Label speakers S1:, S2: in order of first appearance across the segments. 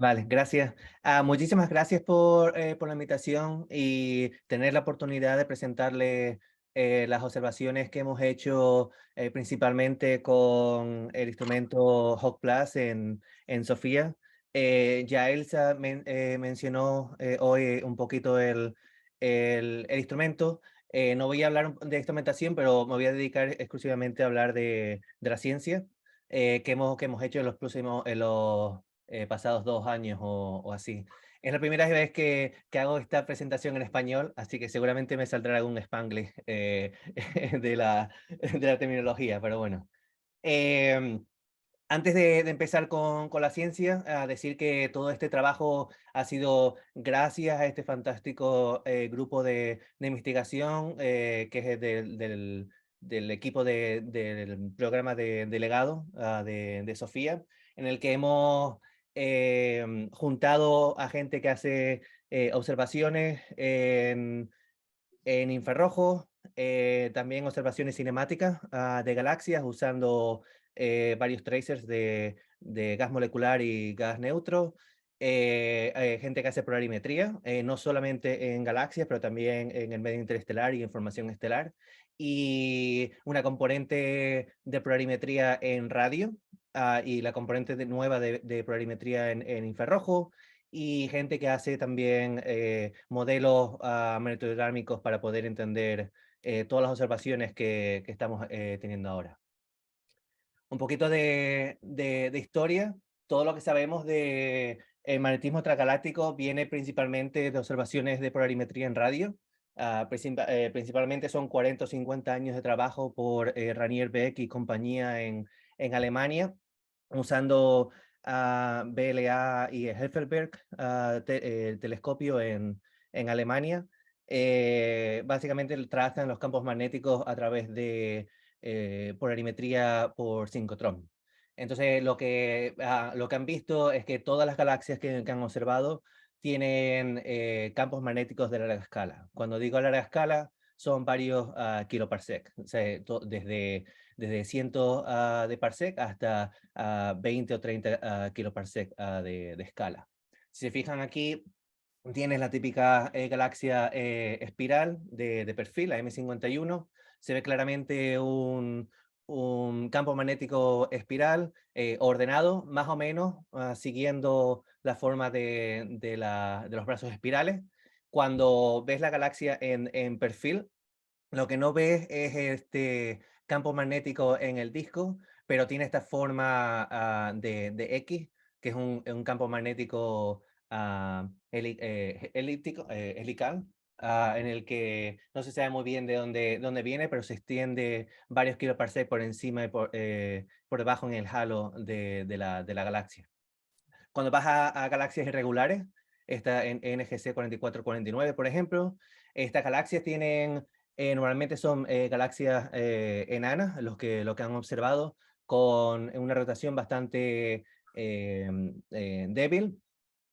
S1: Vale, gracias. Muchísimas gracias por la invitación y tener la oportunidad de presentarle las observaciones que hemos hecho principalmente con el instrumento Hawk Plus en Sofía. Ya Elsa mencionó hoy un poquito el instrumento. No voy a hablar de instrumentación, pero me voy a dedicar exclusivamente a hablar de la ciencia que hemos hecho en los próximos, pasados 2 años o así. Es la primera vez que hago esta presentación en español, así que seguramente me saldrá algún spanglish de la terminología, pero bueno. Em, Antes de empezar con la ciencia, a decir que todo este trabajo ha sido gracias a este fantástico grupo de investigación que es del equipo del programa de delegado de Sofía, en el que hemos juntado a gente que hace observaciones en infrarrojo, también observaciones cinemáticas de galaxias usando varios tracers de gas molecular y gas neutro, gente que hace polarimetría, no solamente en galaxias, pero también en el medio interestelar y en formación estelar, y una componente de polarimetría en radio, y la componente nueva de polarimetría en infrarrojo, y gente que hace también modelos magnetodinámicos para poder entender todas las observaciones que estamos teniendo ahora. Un poquito de historia. Todo lo que sabemos de el magnetismo extragaláctico viene principalmente de observaciones de polarimetría en radio. Principalmente son 40 o 50 años de trabajo por Ranier Beck y compañía en Alemania, usando BLA y Helferberg, el telescopio en Alemania. Básicamente trazan los campos magnéticos a través de polarimetría por sincrotrón. Entonces, lo que han visto es que todas las galaxias que han observado tienen campos magnéticos de larga escala. Cuando digo larga escala, son varios kiloparsec, o sea, desde cientos de parsec hasta 20 o 30 kiloparsec de escala. Si se fijan aquí, tienes la típica galaxia espiral de perfil, la M51. Se ve claramente un campo magnético espiral ordenado, más o menos, siguiendo la forma de los brazos espirales. Cuando ves la galaxia en perfil, lo que no ves es este campo magnético en el disco, pero tiene esta forma de X, que es un campo magnético elíptico, helical, en el que no se sabe muy bien de dónde viene, pero se extiende varios kiloparsecs por encima y por debajo en el halo de la galaxia. Cuando vas a galaxias irregulares, esta en NGC 4449, por ejemplo, estas galaxias tienen, normalmente son galaxias enanas, lo que han observado, con una rotación bastante débil,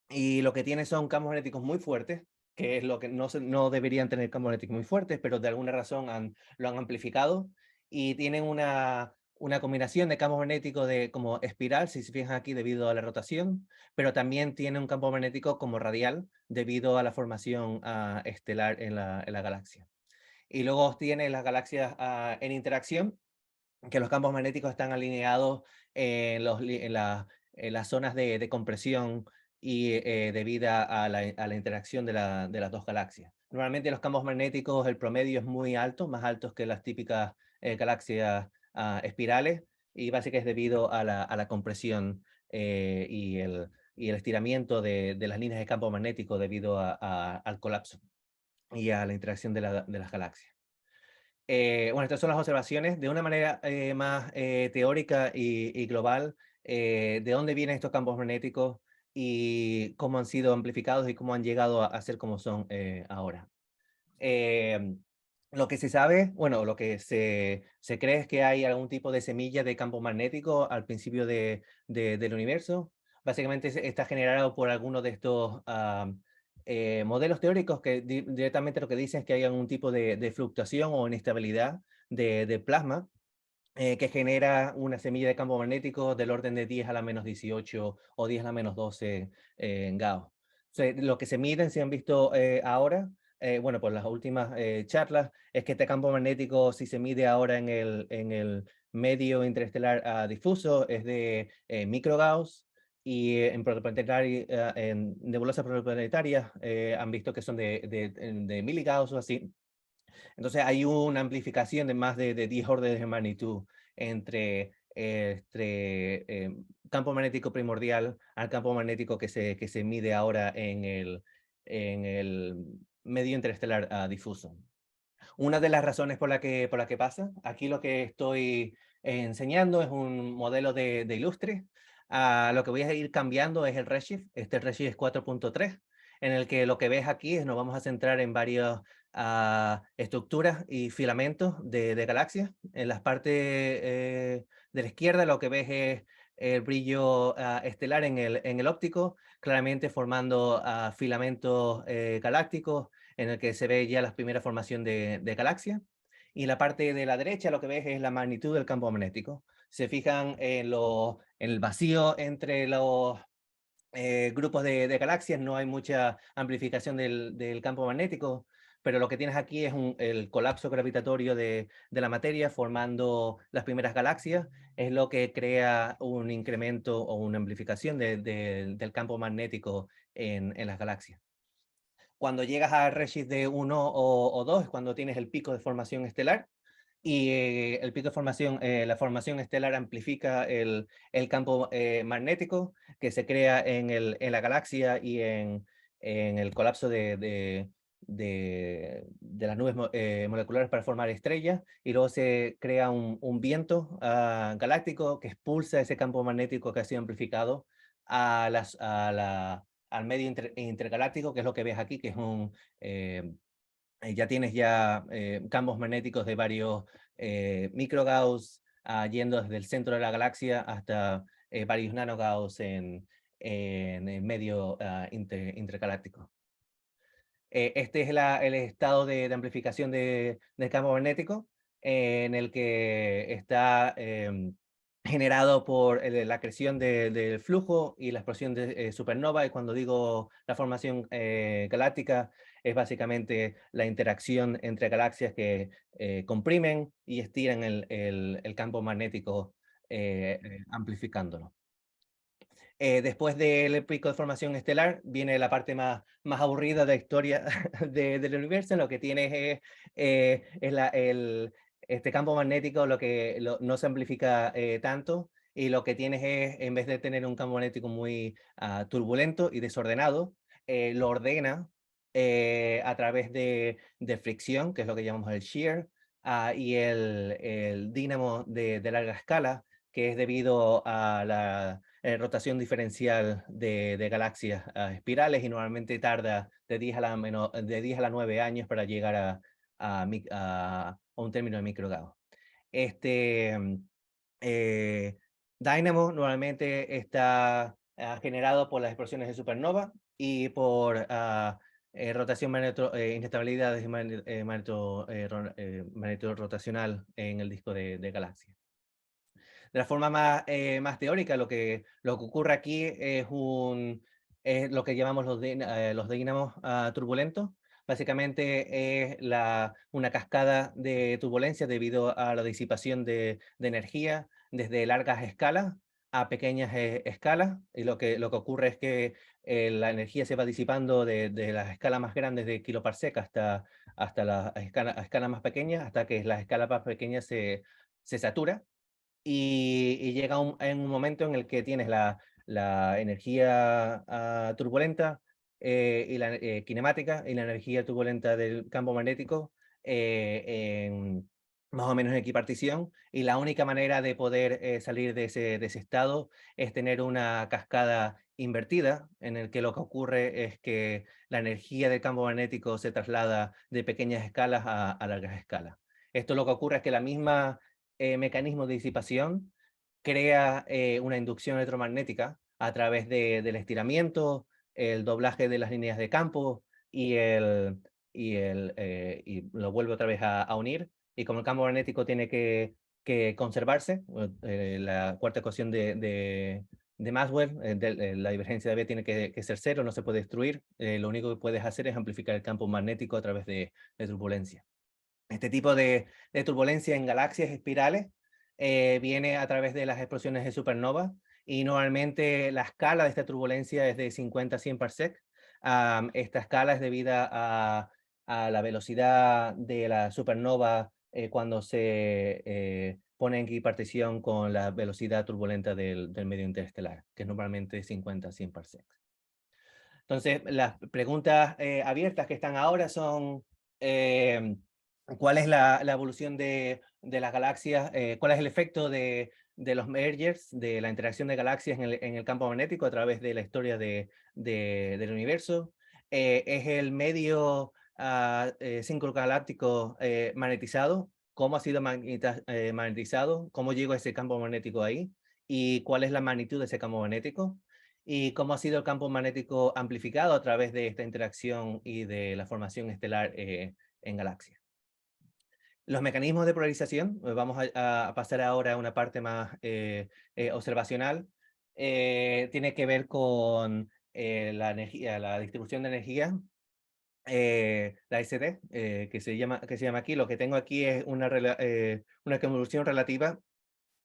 S1: y lo que tienen son campos magnéticos muy fuertes, que es lo que no deberían tener campos magnéticos muy fuertes, pero de alguna razón lo han amplificado, y tienen una combinación de campos magnéticos como espiral, si se fijan aquí, debido a la rotación, pero también tiene un campo magnético como radial, debido a la formación estelar en la galaxia. Y luego tiene las galaxias en interacción, que los campos magnéticos están alineados en las zonas de compresión y debido a la interacción de las dos galaxias. Normalmente los campos magnéticos, el promedio es muy alto, más altos que las típicas galaxias espirales, y básicamente es debido a la compresión y el estiramiento de las líneas de campo magnético debido al colapso y a la interacción de las galaxias. Bueno, estas son las observaciones de una manera más teórica y global, de dónde vienen estos campos magnéticos y cómo han sido amplificados y cómo han llegado a ser como son ahora. Em, lo que se sabe, bueno, lo que se cree es que hay algún tipo de semilla de campo magnético al principio del universo. Básicamente está generado por alguno de estos modelos teóricos que directamente lo que dicen es que hay algún tipo de fluctuación o inestabilidad de plasma, que genera una semilla de campo magnético del orden de 10 a la menos 18 o 10 a la menos 12 en Gauss. O sea, lo que se miden, se han visto ahora, bueno, por las últimas charlas, es que este campo magnético, si se mide ahora en el medio interestelar difuso, es de microgauss, y en nebulosas protoplanetarias han visto que son de miligauss o así. Entonces hay una amplificación de más de 10 órdenes de magnitud entre campo magnético primordial al campo magnético que se mide ahora en el medio interestelar difuso. Una de las razones por la que pasa, aquí lo que estoy enseñando es un modelo de ilustre. Lo que voy a ir cambiando es el redshift. Este redshift es 4.3, en el que lo que ves aquí es nos vamos a centrar en varias estructuras y filamentos de galaxias. En las partes de la izquierda lo que ves es el brillo estelar en el óptico, claramente formando filamentos galácticos, en el que se ve ya la primera formación de galaxias. Y la parte de la derecha lo que ves es la magnitud del campo magnético. Se fijan en el vacío entre los grupos de galaxias, no hay mucha amplificación del campo magnético, pero lo que tienes aquí es el colapso gravitatorio de la materia formando las primeras galaxias, es lo que crea un incremento o una amplificación del campo magnético en las galaxias. Cuando llegas a redshift de 1 o 2 es cuando tienes el pico de formación estelar, y el pico de formación, la formación estelar amplifica el campo magnético que se crea en la galaxia y en el colapso de las nubes moleculares para formar estrellas, y luego se crea un viento galáctico que expulsa ese campo magnético que ha sido amplificado al medio intergaláctico, que es lo que ves aquí, que es ya tienes campos magnéticos de varios microgauss yendo desde el centro de la galaxia hasta varios nanogauss en el medio intergaláctico. Este es el estado de amplificación del campo magnético, en el que está generado por la acreción del flujo y la explosión de supernova. Y cuando digo la formación galáctica, es básicamente la interacción entre galaxias que comprimen y estiran el campo magnético, amplificándolo. Después del pico de formación estelar viene la parte más aburrida de la historia del universo. Lo que tienes es este campo magnético, no se amplifica tanto, y lo que tienes es, en vez de tener un campo magnético muy turbulento y desordenado, lo ordena a través de fricción, que es lo que llamamos el shear, y el dínamo de larga escala, que es debido a la rotación diferencial de galaxias espirales, y normalmente tarda de 10 a la 9 años para llegar a un término de microgauss. Este eh, dynamo normalmente está generado por las explosiones de supernova y por rotación inestabilidades magneto rotacional en el disco de galaxias. De la forma más teórica, lo que ocurre aquí es lo que llamamos los dínamos turbulentos. Básicamente es una cascada de turbulencia debido a la disipación de energía desde largas escalas a pequeñas escalas, y lo que ocurre es que la energía se va disipando de las escalas más grandes de kiloparsec hasta las escalas más pequeñas, hasta que la escala más pequeña se satura, y llega en un momento en el que tienes la energía turbulenta y la cinemática y la energía turbulenta del campo magnético más o menos en equipartición, y la única manera de poder salir de ese estado es tener una cascada invertida, en el que lo que ocurre es que la energía del campo magnético se traslada de pequeñas escalas a largas escalas. Esto lo que ocurre es que la misma mecanismo de disipación crea una inducción electromagnética a través del estiramiento, el doblaje de las líneas de campo y lo vuelve otra vez a unir. Y como el campo magnético tiene que conservarse. La cuarta ecuación de Maxwell, la divergencia de B tiene que ser cero, no se puede destruir. Lo único que puedes hacer es amplificar el campo magnético a través de turbulencia. Este tipo de turbulencia en galaxias espirales viene a través de las explosiones de supernova, y normalmente la escala de esta turbulencia es de 50 a 100 parsec. Esta escala es debida a la velocidad de la supernova cuando se pone en equipartición con la velocidad turbulenta del medio interestelar, que es normalmente 50 a 100 parsec. Entonces, las preguntas abiertas que están ahora son, ¿cuál es la evolución de las galaxias? ¿Cuál es el efecto de los mergers, de la interacción de galaxias en el campo magnético a través de la historia del universo? ¿Es el medio sincrogaláctico magnetizado? ¿Cómo ha sido magnetizado? ¿Cómo llegó ese campo magnético ahí? ¿Y cuál es la magnitud de ese campo magnético? ¿Y cómo ha sido el campo magnético amplificado a través de esta interacción y de la formación estelar en galaxias? Los mecanismos de polarización, vamos a pasar ahora a una parte más observacional. Tiene que ver con la energía, la distribución de energía, la SD, que se llama aquí. Lo que tengo aquí es una convolución relativa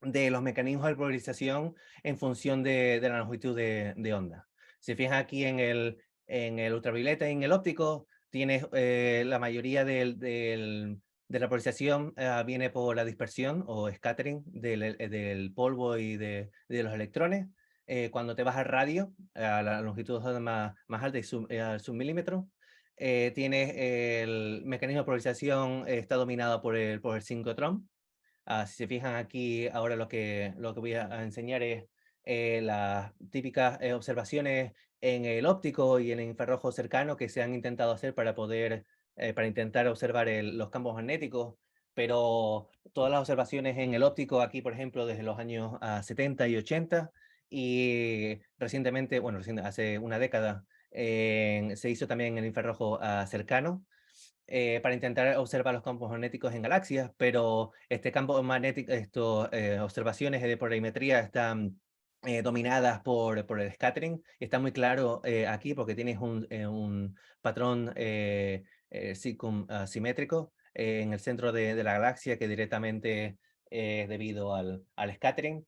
S1: de los mecanismos de polarización en función de la longitud de onda. Si fijas aquí en el ultravioleta y en el óptico, tienes la mayoría de la polarización viene por la dispersión o scattering del polvo y de los electrones. Cuando te vas al radio, a la longitud de onda más alta y al submilímetro, tienes el mecanismo de polarización está dominado por el sincrotrón. Si se fijan aquí, ahora lo que voy a enseñar es las típicas observaciones en el óptico y en el infrarrojo cercano que se han intentado hacer para intentar observar los campos magnéticos, pero todas las observaciones en el óptico aquí, por ejemplo, desde los años 70 y 80, y recientemente, bueno, hace una década, se hizo también en el infrarrojo cercano, para intentar observar los campos magnéticos en galaxias, pero este campo magnético, estas observaciones de polarimetría están dominadas por el scattering. Está muy claro aquí porque tienes un patrón simétrico en el centro de la galaxia que directamente es debido al scattering.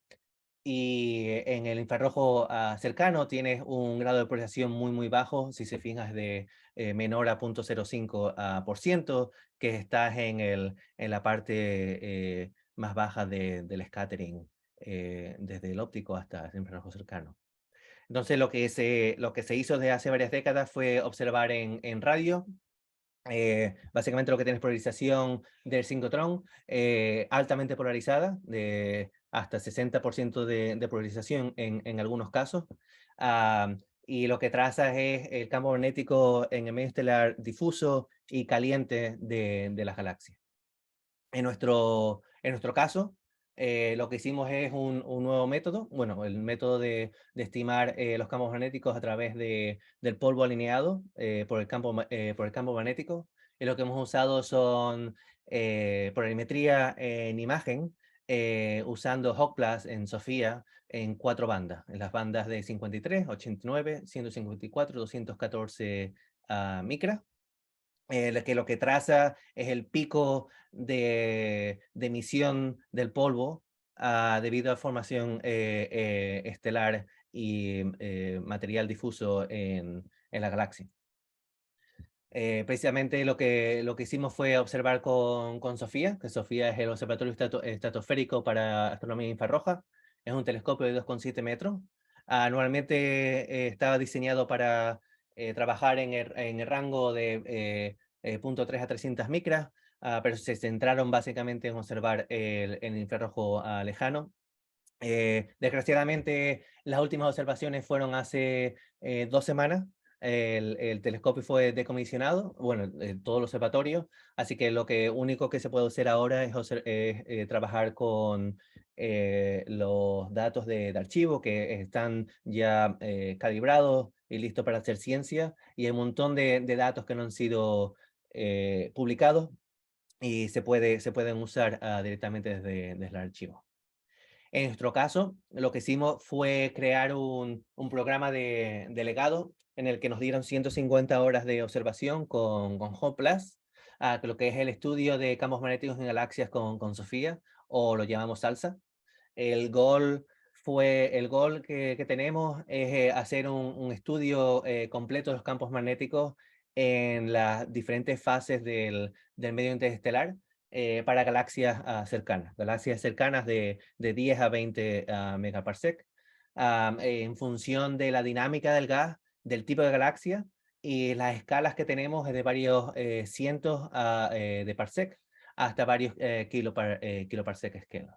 S1: Y en el infrarrojo cercano tienes un grado de polarización muy bajo, si se fijas de menor a 0.05%, que estás en la parte más baja del scattering, desde el óptico hasta el infrarrojo cercano. Entonces lo que se hizo desde hace varias décadas fue observar en radio. Básicamente lo que tiene es polarización del sincrotrón altamente polarizada, de hasta 60% de polarización en algunos casos. Y lo que traza es el campo magnético en el medio estelar difuso y caliente de las galaxias. En nuestro caso, lo que hicimos es un nuevo método, bueno, el método de estimar los campos magnéticos a través del polvo alineado por el campo magnético. Y lo que hemos usado son polarimetría en imagen, usando Hoplas en SOFIA en 4 bandas, en las bandas de 53, 89, 154, 214 micra. Lo que traza es el pico de emisión del polvo debido a formación estelar y material difuso en la galaxia. Precisamente lo que hicimos fue observar con SOFIA, que SOFIA es el Observatorio Estratosférico para Astronomía Infrarroja. Es un telescopio de 2,7 metros. Anualmente estaba diseñado para trabajar en el rango de 0.3 a 300 micras, pero se centraron básicamente en observar el infrarrojo lejano. Desgraciadamente, las últimas observaciones fueron hace 2 semanas. El telescopio fue decomisionado, bueno, todo el observatorio, así que lo único que se puede hacer ahora es trabajar con los datos de archivo que están ya calibrados y listos para hacer ciencia, y hay un montón de datos que no han sido publicados. y se pueden usar directamente desde el archivo. En nuestro caso, lo que hicimos fue crear un programa de legado en el que nos dieron 150 horas de observación con HOPLAS, lo que es el estudio de campos magnéticos en galaxias con SOFIA, o lo llamamos SALSA. El gol que tenemos es hacer un estudio completo de los campos magnéticos en las diferentes fases del medio interestelar para galaxias cercanas de 10 a 20 megaparsec, en función de la dinámica del gas, del tipo de galaxia y las escalas que tenemos es de varios cientos de parsec hasta varios kiloparsec scale.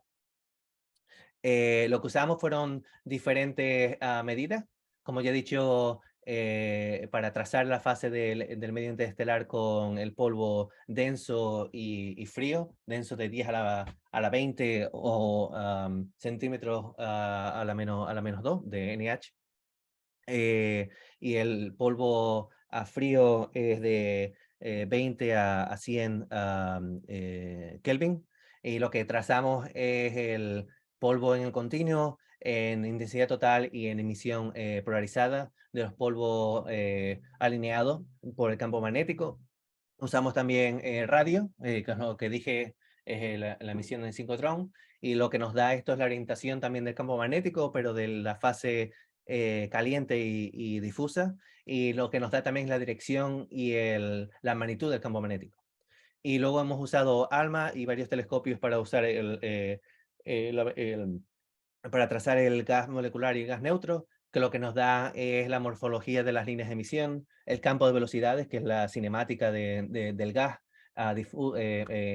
S1: Lo que usamos fueron diferentes medidas, como ya he dicho, para trazar la fase del medio interestelar con el polvo denso y frío, denso de 10 a la 20 o centímetros a la menos 2 de NH. Y el polvo a frío es de 20 a 100 Kelvin. Y lo que trazamos es el polvo en el continuo, en intensidad total y en emisión polarizada de los polvos alineados por el campo magnético. Usamos también radio, que es lo que dije, es la emisión en sincrotrón, y lo que nos da esto es la orientación también del campo magnético, pero de la fase caliente y difusa, y lo que nos da también es la dirección y la magnitud del campo magnético. Y luego hemos usado ALMA y varios telescopios para usar para trazar el gas molecular y el gas neutro, que lo que nos da es la morfología de las líneas de emisión, el campo de velocidades, que es la cinemática del gas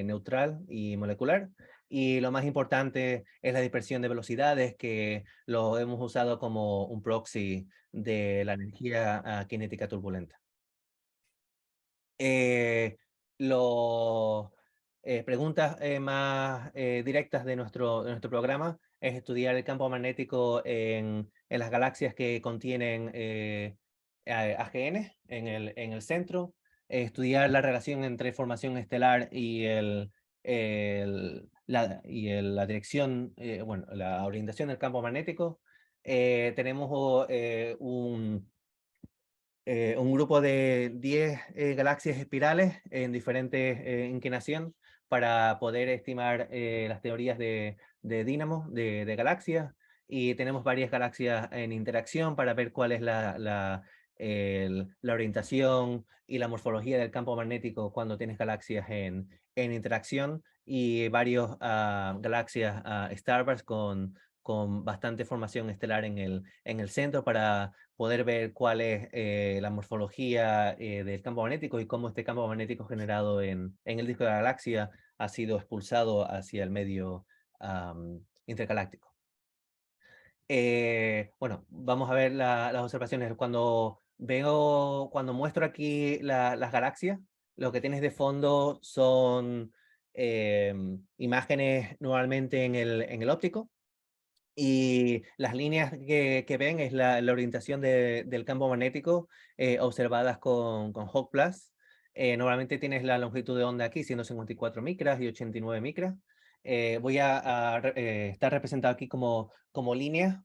S1: neutral y molecular, y lo más importante es la dispersión de velocidades, que lo hemos usado como un proxy de la energía cinética turbulenta. Eh, los preguntas más directas de nuestro programa es estudiar el campo magnético en las galaxias que contienen AGN en el centro, estudiar la relación entre formación estelar y la dirección, bueno, la orientación del campo magnético. Tenemos un grupo de 10 galaxias espirales en diferentes inclinación para poder estimar las teorías de dínamo de galaxias, y tenemos varias galaxias en interacción para ver cuál es la orientación y la morfología del campo magnético cuando tienes galaxias en interacción, y varios galaxias starburst con bastante formación estelar en el centro para poder ver cuál es la morfología del campo magnético y cómo este campo magnético generado en el disco de la galaxia ha sido expulsado hacia el medio intergaláctico. Bueno, vamos a ver las observaciones. Cuando muestro aquí las galaxias, lo que tienes de fondo son imágenes normalmente en el óptico, y las líneas que ven es la orientación del campo magnético observadas con Hawk Plus. Normalmente tienes la longitud de onda aquí, 154 micras y 89 micras. Voy a estar representado aquí como líneas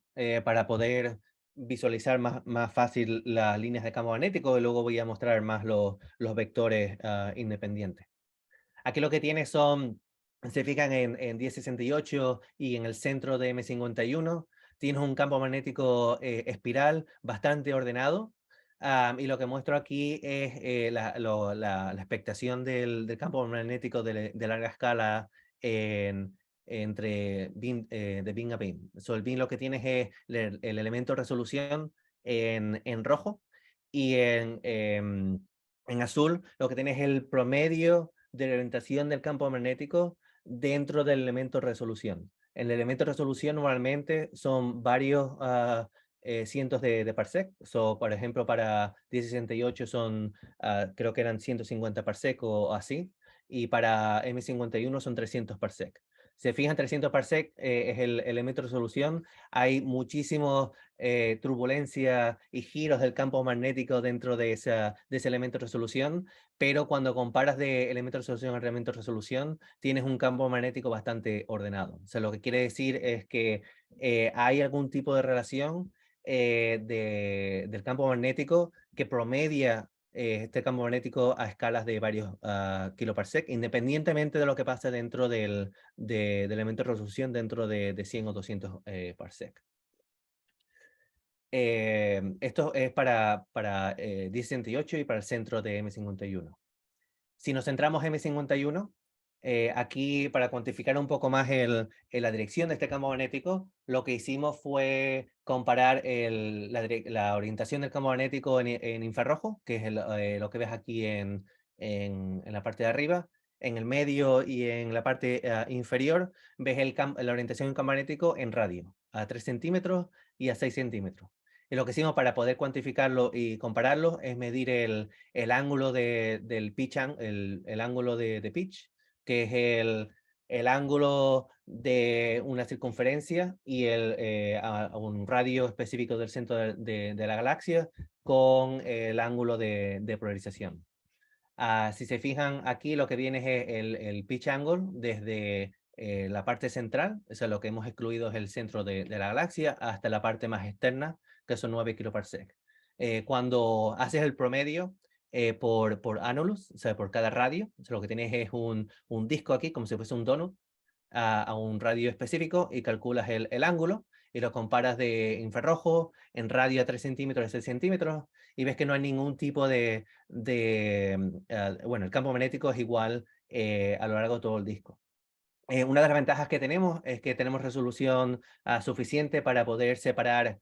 S1: para poder visualizar más fácil las líneas de campo magnético, y luego voy a mostrar más los vectores independientes. Aquí lo que tiene se fijan en 1068 y en el centro de M51, tienes un campo magnético espiral bastante ordenado. Y lo que muestro aquí es la expectación del campo magnético de larga escala entre de bin a bin. El bin lo que tienes es el elemento resolución en rojo, y en azul lo que tienes es el promedio de la orientación del campo magnético dentro del elemento resolución. El elemento resolución normalmente son varios cientos de parsec. Por ejemplo, para 1068 son, creo que eran 150 parsec o así, y para M51 son 300 parsec. Se fijan, 300 parsec es el elemento de resolución. Hay muchísimos turbulencia y giros del campo magnético dentro de ese elemento de resolución, pero cuando comparas de elemento de resolución a elemento de resolución, tienes un campo magnético bastante ordenado. O sea, lo que quiere decir es que hay algún tipo de relación del campo magnético que promedia este campo magnético a escalas de varios kiloparsec, independientemente de lo que pase dentro del elemento de resolución dentro de 100 o 200 parsec. Esto es para 1068 y para el centro de M51. Si nos centramos en M51, aquí para cuantificar un poco más la dirección de este campo magnético, lo que hicimos fue comparar la orientación del campo magnético en infrarrojo, que es lo que ves aquí en la parte de arriba. En el medio y en la parte inferior ves la orientación del campo magnético en radio, a 3 centímetros y a 6 centímetros. Y lo que hicimos para poder cuantificarlo y compararlo es medir el ángulo del pitch, el ángulo de pitch, que es el ángulo de una circunferencia y a un radio específico del centro de la galaxia con el ángulo de polarización. Si se fijan aquí, lo que viene es el pitch angle desde la parte central, o sea, lo que hemos excluido es el centro de la galaxia, hasta la parte más externa, que son 9 kiloparsec. Cuando haces el promedio por annulus, o sea, por cada radio, o sea, lo que tienes es un disco aquí, como si fuese un donut, a un radio específico y calculas el ángulo y lo comparas de infrarrojo, en radio a 3 centímetros, a 6 centímetros, y ves que no hay ningún tipo bueno, el campo magnético es igual a lo largo de todo el disco. Una de las ventajas que tenemos es que tenemos resolución suficiente para poder separar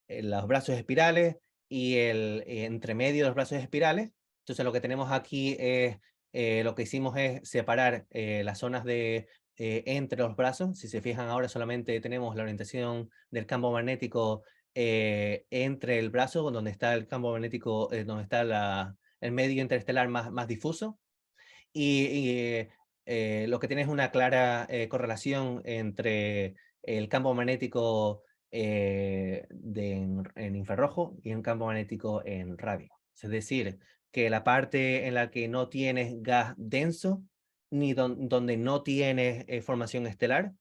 S1: los brazos espirales y el entremedio de los brazos espirales. Entonces lo que tenemos aquí es, lo que hicimos es separar las zonas entre los brazos. Si se fijan ahora solamente tenemos la orientación del campo magnético entre el brazo, donde está el campo magnético, donde está el medio interestelar más difuso. Y lo que tiene es una clara correlación entre el campo magnético en infrarrojo y un campo magnético en radio. Es decir, que la parte en la que no tienes gas denso, ni donde no tienes formación estelar,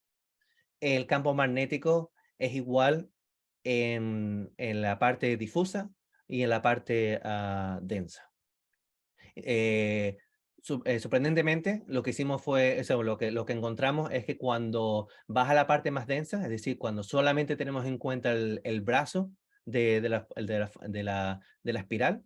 S1: el campo magnético es igual en la parte difusa y en la parte densa. Sorprendentemente, lo que hicimos fue, eso, lo que encontramos es que cuando vas a la parte más densa, es decir, cuando solamente tenemos en cuenta el brazo de la espiral,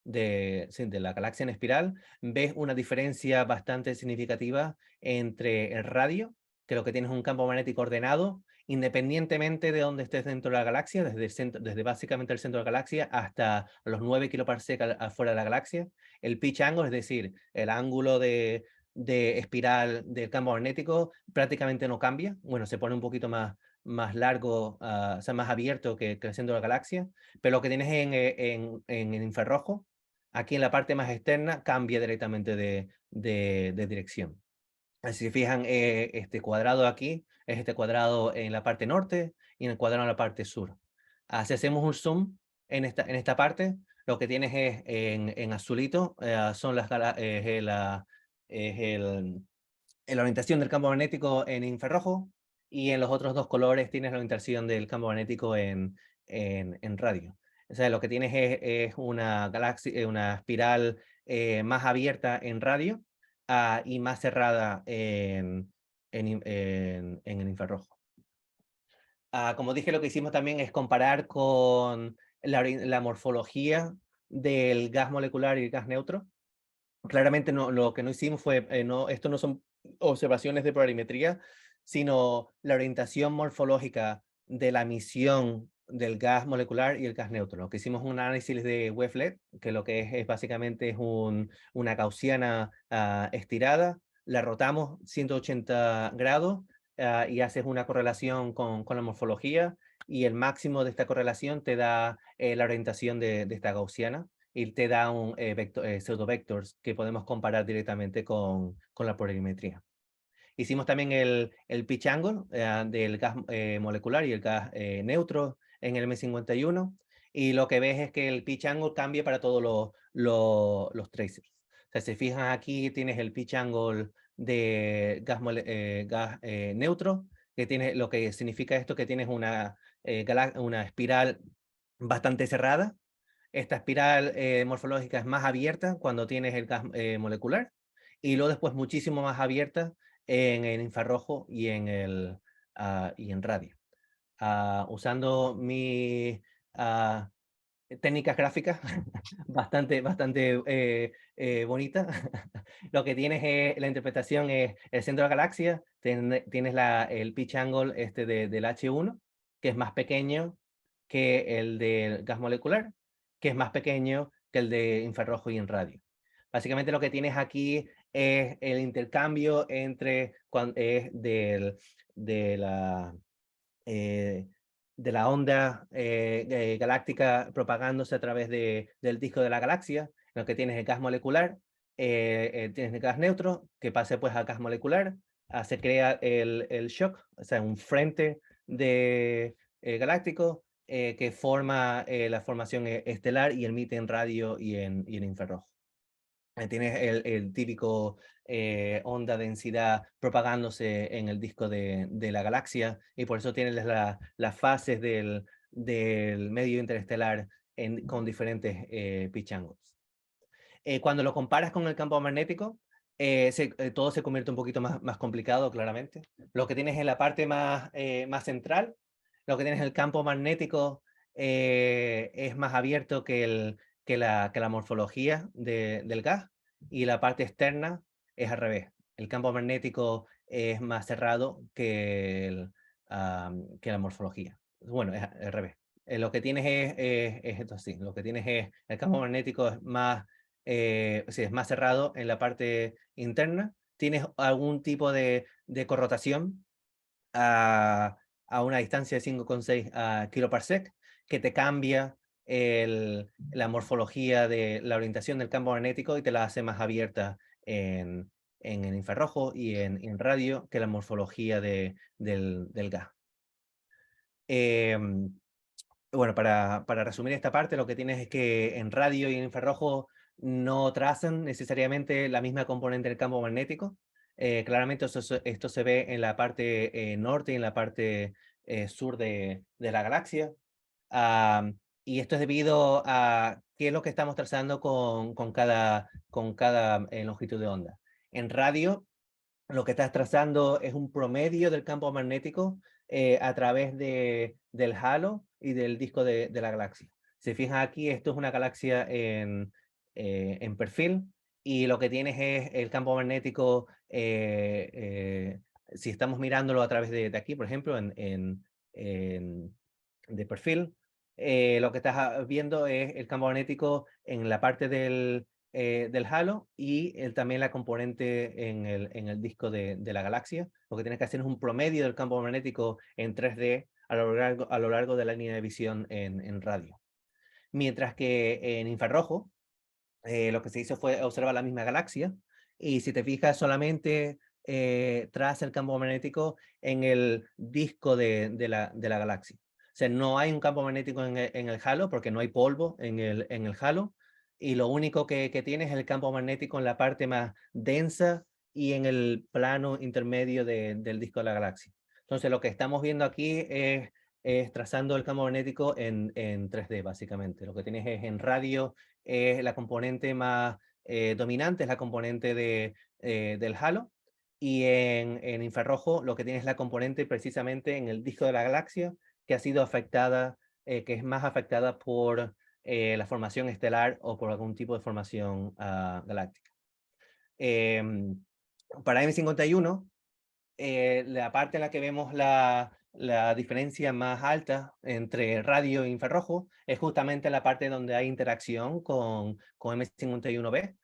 S1: sí, de la galaxia en espiral, ves una diferencia bastante significativa entre el radio, que lo que tienes es un campo magnético ordenado, independientemente de dónde estés dentro de la galaxia, desde básicamente el centro de la galaxia hasta los 9 kiloparsec afuera de la galaxia. El pitch angle, es decir, el ángulo de espiral del campo magnético, prácticamente no cambia. Bueno, se pone un poquito más largo, o sea, más abierto que el centro de la galaxia, pero lo que tienes en el infrarrojo, aquí en la parte más externa, cambia directamente de dirección. Si se fijan, este cuadrado aquí es este cuadrado en la parte norte y en el cuadrado en la parte sur. Si hacemos un zoom en esta parte, lo que tienes es en azulito, son la orientación del campo magnético en infrarrojo, y en los otros dos colores tienes la orientación del campo magnético en radio. O sea, lo que tienes es una galaxia, una espiral más abierta en radio y más cerrada en el infrarrojo. Como dije, lo que hicimos también es comparar con la morfología del gas molecular y el gas neutro. Claramente lo que no hicimos fue, esto no son observaciones de polarimetría, sino la orientación morfológica de la emisión del gas molecular y el gas neutro. Lo que hicimos un análisis de wavelet, que lo que es básicamente es una gaussiana estirada, la rotamos 180 grados y haces una correlación con la morfología, y el máximo de esta correlación te da la orientación de esta gaussiana, y te da un pseudovectors que podemos comparar directamente con la polarimetría. Hicimos también el pitch angle del gas molecular y el gas neutro en el M51, y lo que ves es que el pitch angle cambia para todos los tracers. O sea, si se fijan aquí tienes el pitch angle de gas neutro, que tiene, lo que significa esto que tienes una espiral bastante cerrada. Esta espiral morfológica es más abierta cuando tienes el gas molecular, y luego después muchísimo más abierta en el infrarrojo y en radio. Usando mi técnicas gráficas bastante bonita. Lo que tienes es, la interpretación es el centro de la galaxia, tienes el pitch angle del H1, que es más pequeño que el del gas molecular, que es más pequeño que el de infrarrojo y en radio. Básicamente lo que tienes aquí es el intercambio entre de la eh, de la onda galáctica propagándose a través del disco de la galaxia, en lo que tienes el gas molecular, tienes el gas neutro, que pase pues al gas molecular, se crea el shock, o sea, un frente galáctico que forma la formación estelar y emite en radio y en infrarrojo. Tienes el típico onda densidad propagándose en el disco de la galaxia, y por eso tienes las fases del medio interestelar con diferentes pitch angles. Cuando lo comparas con el campo magnético, todo se convierte un poquito más complicado, claramente. Lo que tienes en la parte más central, lo que tienes el campo magnético es más abierto que la morfología del gas, y la parte externa es al revés. El campo magnético es más cerrado que la morfología. Bueno, es al revés. Lo que tienes es esto así, lo que tienes es el campo magnético es sí, es más cerrado en la parte interna. Tienes algún tipo de corrotación a una distancia de 5,6 kiloparsec, que te cambia la morfología de la orientación del campo magnético y te la hace más abierta en el infrarrojo y en radio que la morfología del gas. Bueno, para resumir esta parte, lo que tienes es que en radio y en infrarrojo no trazan necesariamente la misma componente del campo magnético. Claramente esto se ve en la parte norte y en la parte sur de la galaxia. Y esto es debido a qué es lo que estamos trazando con cada longitud de onda. En radio, lo que estás trazando es un promedio del campo magnético a través del halo y del disco de la galaxia. Si fijan aquí, esto es una galaxia en perfil, y lo que tienes es el campo magnético, si estamos mirándolo a través de aquí, por ejemplo, de perfil, lo que estás viendo es el campo magnético en la parte del halo y también la componente en el disco de la galaxia. Lo que tienes que hacer es un promedio del campo magnético en 3D a lo largo de la línea de visión en radio. Mientras que en infrarrojo, lo que se hizo fue observar la misma galaxia, y si te fijas solamente tras el campo magnético en el disco de la galaxia. O sea, no hay un campo magnético en el halo porque no hay polvo en el halo, y lo único que tienes es el campo magnético en la parte más densa y en el plano intermedio del disco de la galaxia. Entonces lo que estamos viendo aquí es trazando el campo magnético en 3D, básicamente. Lo que tienes es en radio, la componente más dominante es la componente del halo, y en infrarrojo lo que tienes es la componente precisamente en el disco de la galaxia, que ha sido afectada, que es más afectada por la formación estelar o por algún tipo de formación galáctica. Em, para M51, la parte en la que vemos la diferencia más alta entre radio e infrarrojo es justamente la parte donde hay interacción con M51b.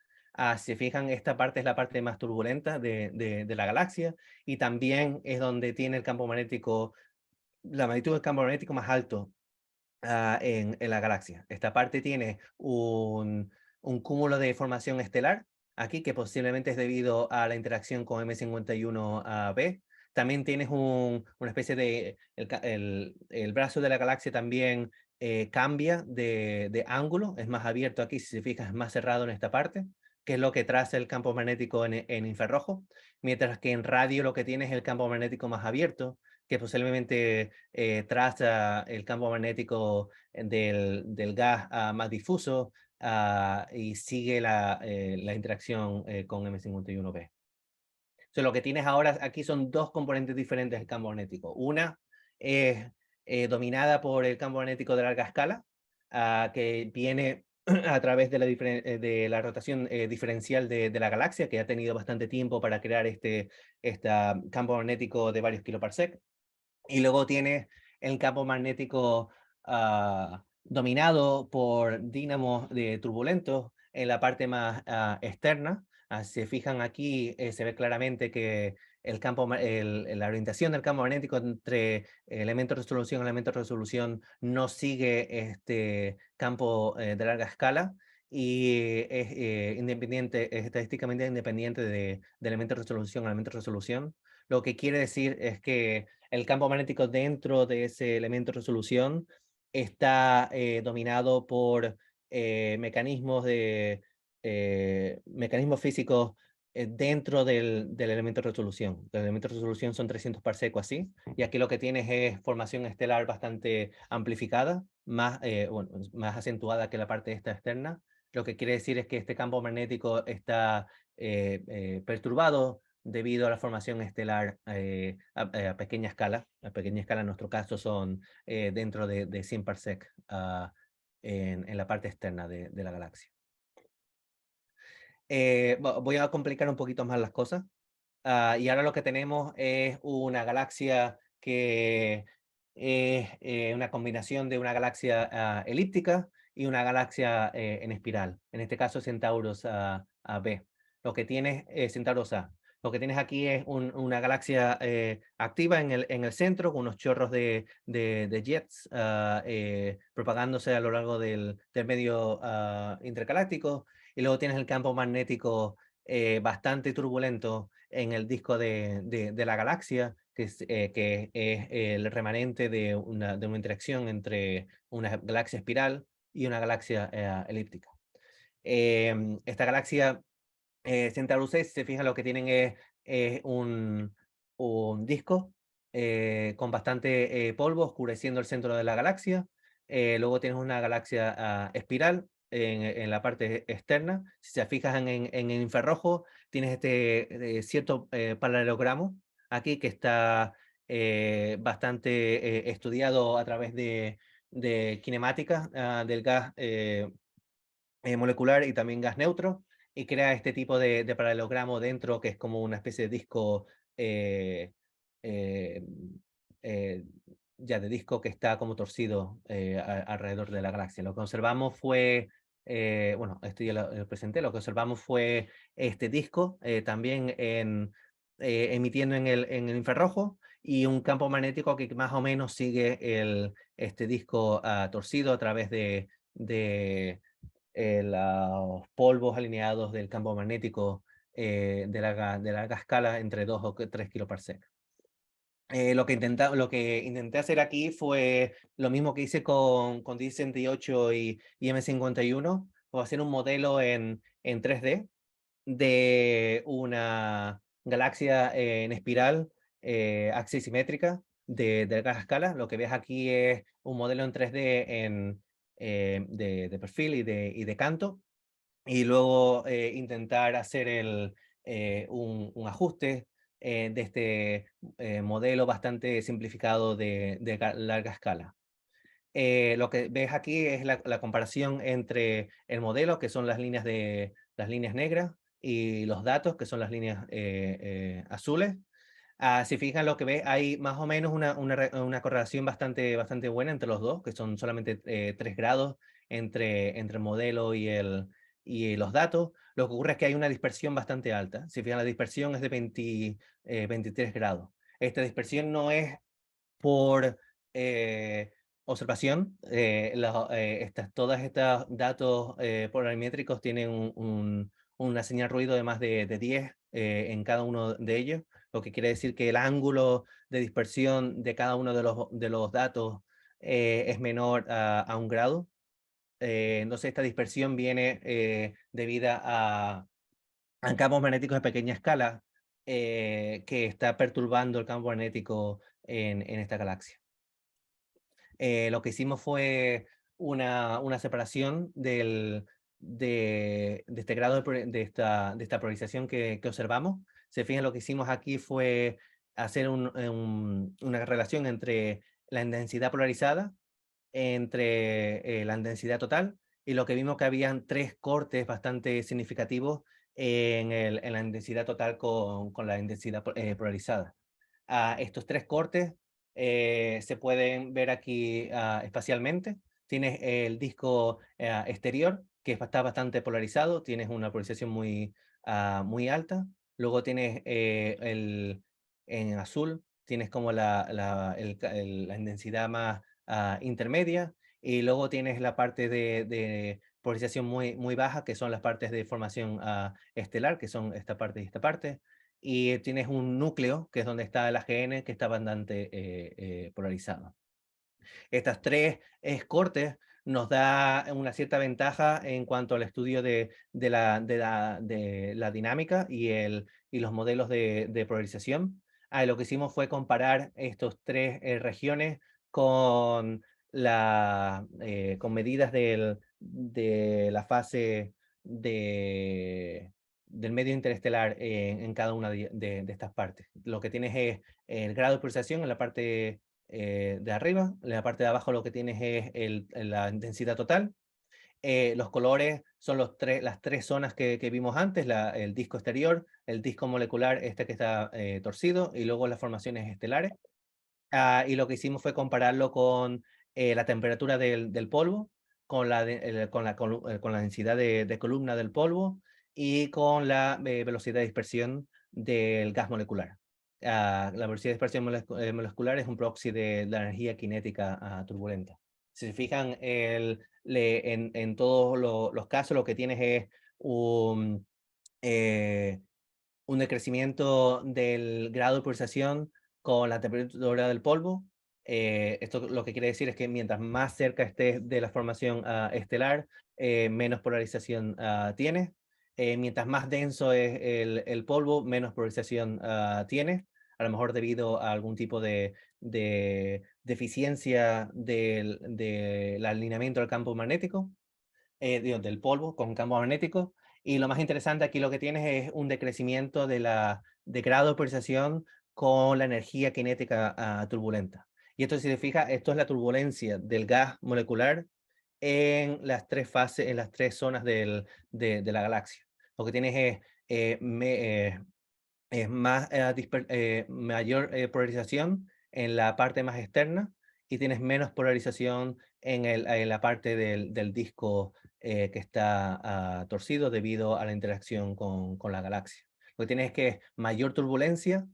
S1: Si se fijan, esta parte es la parte más turbulenta de la galaxia, y también es donde tiene el campo magnético, la magnitud del campo magnético más alto en la galaxia. Esta parte tiene un cúmulo de formación estelar aquí, que posiblemente es debido a la interacción con M51b. También tienes una especie de, el brazo de la galaxia también cambia de ángulo, es más abierto aquí, si se fijas, es más cerrado en esta parte, que es lo que traza el campo magnético en infrarrojo, mientras que en radio lo que tienes es el campo magnético más abierto, que posiblemente traza el campo magnético del gas más difuso, y sigue la interacción con M51b. Entonces, lo que tienes ahora aquí son dos componentes diferentes del campo magnético. Una es dominada por el campo magnético de larga escala, que viene a través de la rotación diferencial de la galaxia, que ha tenido bastante tiempo para crear este campo magnético de varios kiloparsec. Y luego tienes el campo magnético dominado por dínamos turbulentos en la parte más externa. Si se fijan aquí, se ve claramente que la orientación del campo magnético entre elemento de resolución y elemento de resolución no sigue este campo de larga escala y es independiente, es estadísticamente independiente de elemento de resolución a elemento de resolución. Lo que quiere decir es que el campo magnético dentro de ese elemento de resolución está dominado por mecanismos físicos dentro del elemento de resolución. El elemento de resolución son 300 parsecos así, y aquí lo que tienes es formación estelar bastante amplificada, bueno, más acentuada que la parte esta externa. Lo que quiere decir es que este campo magnético está perturbado debido a la formación estelar a pequeña escala. A pequeña escala en nuestro caso son dentro de 100 parsec en la parte externa de la galaxia. Voy a complicar un poquito más las cosas. Y ahora lo que tenemos es una galaxia que es una combinación de una galaxia elíptica y una galaxia en espiral. En este caso Centauros B. Lo que tienes Centauros A. Lo que tienes aquí es una galaxia activa en el centro, con unos chorros de jets propagándose a lo largo del medio intergaláctico. Y luego tienes el campo magnético bastante turbulento en el disco de la galaxia, que es el remanente de una interacción entre una galaxia espiral y una galaxia elíptica. Esta galaxia Centaurus C, si se fijan, lo que tienen es un disco con bastante polvo oscureciendo el centro de la galaxia. Luego tienes una galaxia espiral en la parte externa. Si se fijan en el infrarrojo, tienes este cierto paralelogramo aquí que está bastante estudiado a través de kinemática del gas molecular y también gas neutro, y crea este tipo de paralelogramo dentro, que es como una especie de disco, eh, eh, eh, ya de disco que está como torcido alrededor de la galaxia. Lo que observamos fue, bueno, esto ya lo presenté, lo que observamos fue este disco también emitiendo en el infrarrojo, y un campo magnético que más o menos sigue este disco torcido a través de los polvos alineados del campo magnético de larga escala entre 2 o 3 kiloparsec. Lo que intenté hacer aquí fue lo mismo que hice con 1068 y M51, o hacer un modelo en 3D de una galaxia en espiral axisimétrica de larga escala. Lo que ves aquí es un modelo en 3D de perfil y de canto, y luego intentar hacer un ajuste de este modelo bastante simplificado de larga escala. Lo que ves aquí es la comparación entre el modelo, que son las líneas negras, y los datos, que son las líneas azules. Si fijan lo que ves, hay más o menos una correlación bastante buena entre los dos, que son solamente 3 grados entre el modelo y los datos. Lo que ocurre es que hay una dispersión bastante alta. Si fijan, la dispersión es de 23 grados. Esta dispersión no es por observación. Todas estos datos polarimétricos tienen una señal ruido de más de 10 en cada uno de ellos, lo que quiere decir que el ángulo de dispersión de cada uno de los datos es menor a 1 grado. Entonces esta dispersión viene debido a campos magnéticos de pequeña escala que está perturbando el campo magnético en esta galaxia. Lo que hicimos fue una separación de este grado de esta polarización que observamos. Se fijan, lo que hicimos aquí fue hacer una relación entre la intensidad polarizada, entre la densidad total, y lo que vimos que habían 3 cortes bastante significativos en la intensidad total con la intensidad polarizada. Estos 3 cortes se pueden ver aquí espacialmente. Tienes el disco exterior, que está bastante polarizado, tienes una polarización muy alta. Luego tienes en azul, tienes como la densidad más intermedia, y luego tienes la parte de polarización muy baja, que son las partes de formación estelar, que son esta parte y esta parte, y tienes un núcleo, que es donde está el AGN, que está bastante polarizado. Estas 3 cortes nos da una cierta ventaja en cuanto al estudio de la dinámica y los modelos de polarización. Lo que hicimos fue comparar estos 3 regiones con, con medidas de la fase del medio interestelar en cada una de estas partes. Lo que tienes es el grado de polarización en la parte de arriba. En la parte de abajo lo que tienes es la intensidad total. Los colores son las 3 zonas que vimos antes, el disco exterior, el disco molecular, este que está torcido, y luego las formaciones estelares. Y lo que hicimos fue compararlo con la temperatura del polvo, con la densidad de columna del polvo, y con la velocidad de dispersión del gas molecular. La velocidad de dispersión molecular es un proxy de la energía cinética turbulenta. Si se fijan, en todos los casos lo que tienes es eh, un decrecimiento del grado de pulsación con la temperatura del polvo. Esto lo que quiere decir es que mientras más cerca estés de la formación estelar, menos polarización tienes. Mientras más denso es el polvo, menos polarización tienes, a lo mejor debido a algún tipo de deficiencia del alineamiento del campo magnético, del polvo con campo magnético. Y lo más interesante aquí, lo que tienes es un decrecimiento de grado de polarización con la energía cinética turbulenta. Y esto, si se fija, esto es la turbulencia del gas molecular en las 3 fases, en las 3 zonas de la galaxia. Lo que tienes es mayor polarización en la parte más externa, y tienes menos polarización en la parte del disco que está torcido debido a la interacción con la galaxia. Lo que tienes es que mayor turbulencia,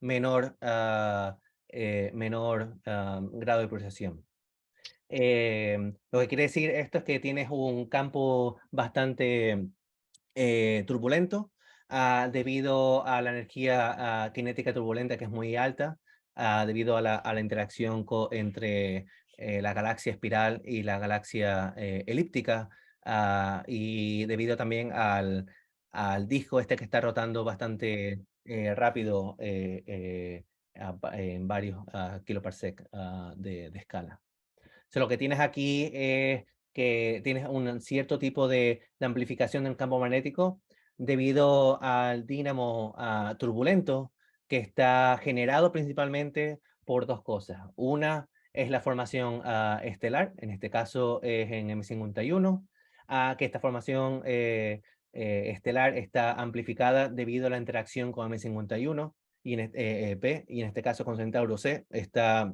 S1: menor grado de polarización. Lo que quiere decir esto es que tienes un campo bastante turbulento, debido a la energía cinética turbulenta, que es muy alta, debido a la interacción entre la galaxia espiral y la galaxia elíptica, y debido también al disco este que está rotando bastante rápido en varios kiloparsec de escala. Lo que tienes aquí es que tienes un cierto tipo de amplificación del campo magnético debido al dínamo turbulento, que está generado principalmente por 2 cosas. Una es la formación estelar, en este caso es en M51, que esta formación estelar está amplificada debido a la interacción con M51 P, y en este caso con Centauro C está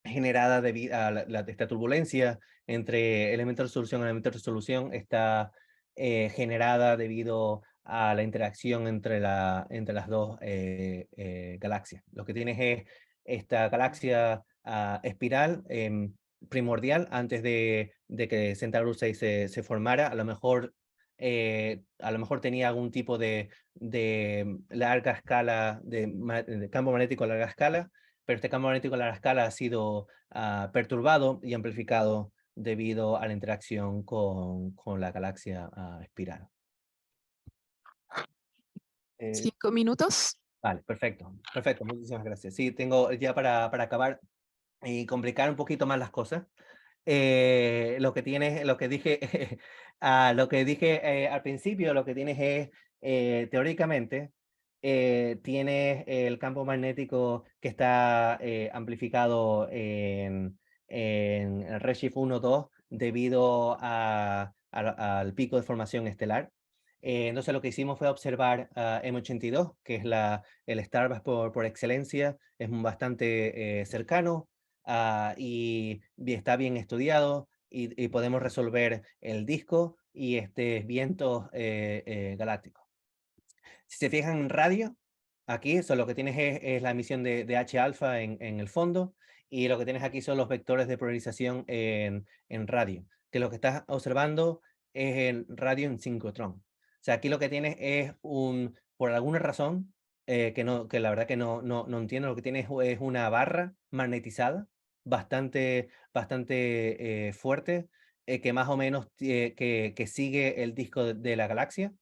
S1: generada debido a esta turbulencia entre elementos de resolución y elementos de resolución. Está generada debido a la interacción entre las 2 galaxias. Lo que tienes es esta galaxia espiral primordial antes de que Centaurus 6 se formara. A lo mejor a lo mejor tenía algún tipo de larga escala, de campo magnético a larga escala, pero este campo magnético a larga escala ha sido perturbado y amplificado debido a la interacción con la galaxia espiral. Eh,
S2: 5 minutos.
S1: vale, perfecto, perfecto, muchísimas gracias. Sí, tengo ya para acabar y complicar un poquito más las cosas. Lo que dije, lo que dije al principio, lo que tienes es, teóricamente, tienes el campo magnético que está amplificado en el redshift 1-2 debido al pico de formación estelar. Entonces lo que hicimos fue observar a M82, que es el Starbus por excelencia, es bastante cercano, y está bien estudiado y podemos resolver el disco y este viento galáctico. Si se fijan en radio, aquí eso, lo que tienes es la emisión de H alfa en el fondo y lo que tienes aquí son los vectores de polarización en radio, que lo que estás observando es el radio en sincrotrón. O sea, aquí lo que tienes es por alguna razón, que la verdad que no entiendo, lo que tienes es una barra magnetizada bastante fuerte, que más o menos que sigue el disco de la galaxia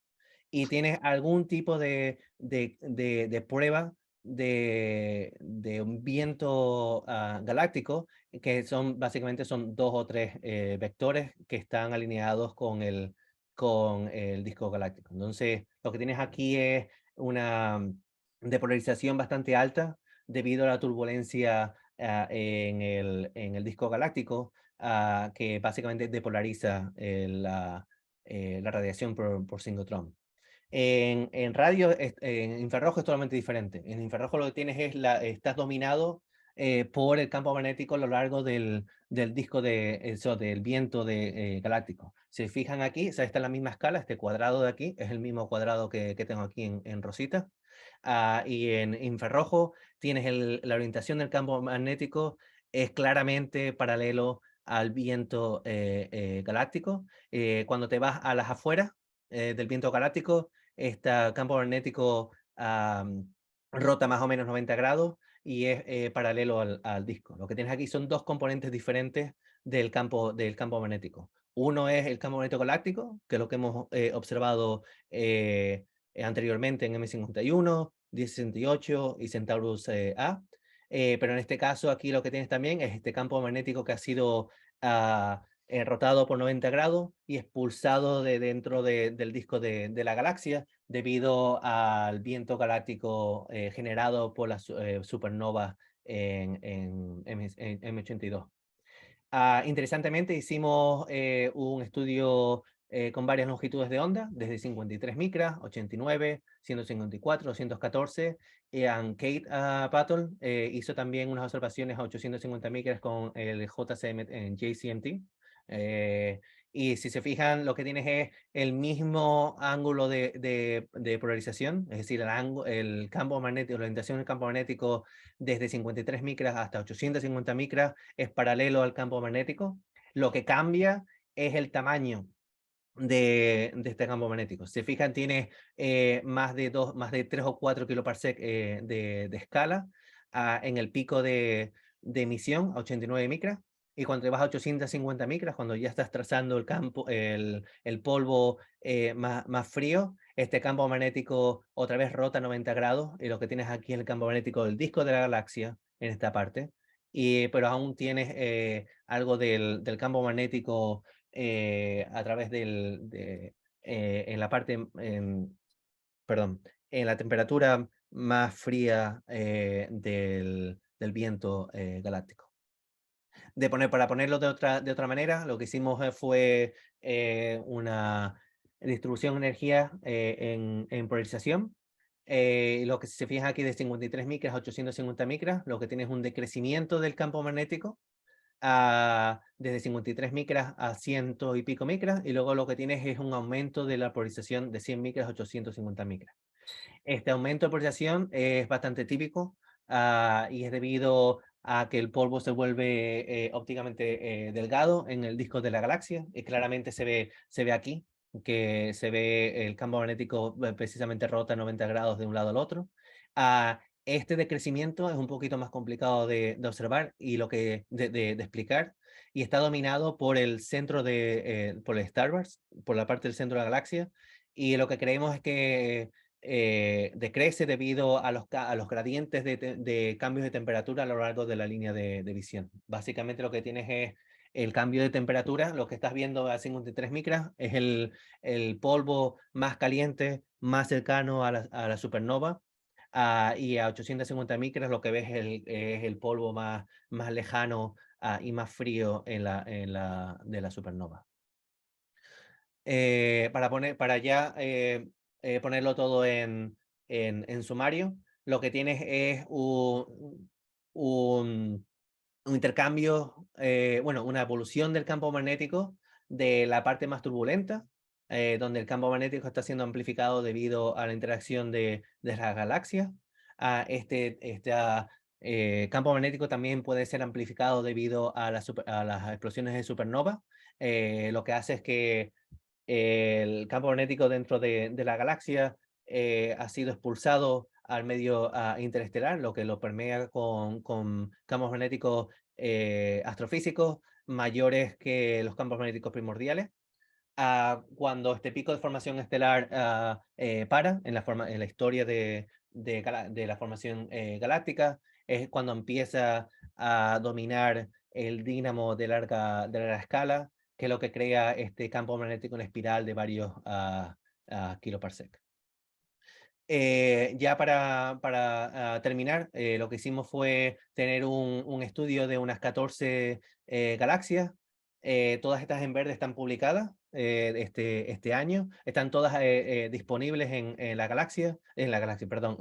S1: y tienes algún tipo de prueba de un viento galáctico, que básicamente son 2 o 3 vectores que están alineados con el disco galáctico. Entonces, lo que tienes aquí es una depolarización bastante alta debido a la turbulencia en el disco galáctico, que básicamente depolariza la radiación por singotrón. En radio, en infrarrojo es totalmente diferente. En infrarrojo lo que tienes es estás dominado por el campo magnético a lo largo del disco del viento galáctico. Si fijan aquí, o sea, está en la misma escala, este cuadrado de aquí es el mismo cuadrado que tengo aquí en rosita. Y en infrarrojo tienes la orientación del campo magnético es claramente paralelo al viento galáctico. Cuando te vas a las afueras del viento galáctico, este campo magnético rota más o menos 90 grados y es paralelo al disco. Lo que tienes aquí son 2 componentes diferentes del campo magnético. Uno es el campo magnético galáctico, que es lo que hemos observado anteriormente en M51, 1068 y Centaurus A. Pero en este caso aquí lo que tienes también es este campo magnético que ha sido rotado por 90 grados y expulsado de dentro del disco de la galaxia debido al viento galáctico generado por las supernovas en M82. Interesantemente, hicimos un estudio con varias longitudes de onda, desde 53 micras, 89, 154, 214. Kate Patton hizo también unas observaciones a 850 micras con el JCM en JCMT. Eh, y si se fijan, lo que tienes es el mismo ángulo de polarización, es decir, el campo magnético, la orientación del campo magnético desde 53 micras hasta 850 micras es paralelo al campo magnético. Lo que cambia es el tamaño de este campo magnético. Si se fijan, tiene más de 3 o 4 kiloparsec de escala en el pico de emisión a 89 micras. Y cuando te vas a 850 micras, cuando ya estás trazando el polvo más frío, este campo magnético otra vez rota 90 grados y lo que tienes aquí es el campo magnético del disco de la galaxia en esta parte. Pero aún tienes algo del campo magnético a través en la parte, perdón, en la temperatura más fría del viento galáctico. Para ponerlo de otra manera, lo que hicimos fue una distribución de energía en polarización. Lo que se fija aquí de 53 micras a 850 micras, lo que tiene es un decrecimiento del campo magnético desde 53 micras a 100 y pico micras, y luego lo que tienes es un aumento de la polarización de 100 micras a 850 micras. Este aumento de polarización es bastante típico y es debido a que el polvo se vuelve ópticamente delgado en el disco de la galaxia, y claramente se ve aquí. que se ve el campo magnético precisamente rota 90 grados de un lado al otro. Este decrecimiento es un poquito más complicado de observar y de explicar, y está dominado por el centro por el Starburst, por la parte del centro de la galaxia, y lo que creemos es que decrece debido a a los gradientes de cambios de temperatura a lo largo de la línea de visión. Básicamente lo que tienes es el cambio de temperatura. Lo que estás viendo a 53 micras es el polvo más caliente, más cercano a la supernova. Y a 850 micras lo que ves es el polvo más lejano y más frío de la supernova. Para ya ponerlo todo en sumario, lo que tienes es un un intercambio, bueno, una evolución del campo magnético de la parte más turbulenta, donde el campo magnético está siendo amplificado debido a la interacción de las galaxias. Campo magnético también puede ser amplificado debido a las explosiones de supernova. Lo que hace es que el campo magnético dentro de la galaxia ha sido expulsado al medio interestelar, lo que lo permea con campos magnéticos astrofísicos mayores que los campos magnéticos primordiales. Cuando este pico de formación estelar para en la historia de la formación galáctica, es cuando empieza a dominar el dínamo de larga escala, que es lo que crea este campo magnético en espiral de varios kiloparsec. Ya para terminar, lo que hicimos fue tener un estudio de unas 14 galaxias. Todas estas en verde están publicadas este año. Están todas disponibles en la galaxia, perdón,